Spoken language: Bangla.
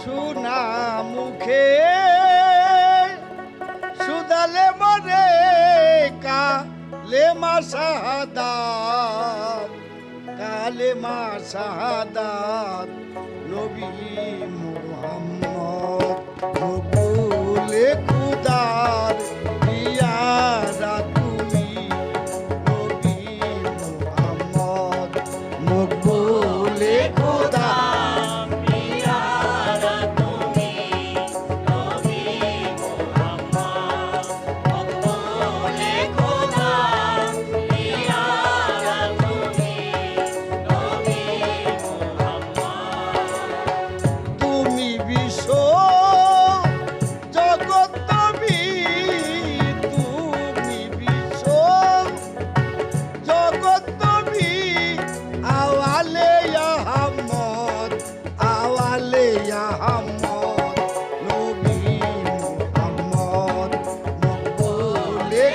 সুনা মুখে সুদালে মরে কালেমা শাহাদাত কালেমা শাহাদাত নবী মুহাম্মদ মকবুলে খুদার পিয়ারা তুমি নবী মুহাম্মদ মকবুলে খুদার পিয়ারা তুমি নবী মুহাম্মদ মকবুলে খুদার পিয়ারা তুমি নবী মুহাম্মদ তুমি বিশ্ব জগৎ নবী তুমি বিশ্ব জগৎ নবী আওয়ালে আহমদ আওয়ালে আহমদ নবী মুহাম্মদ মকবুলে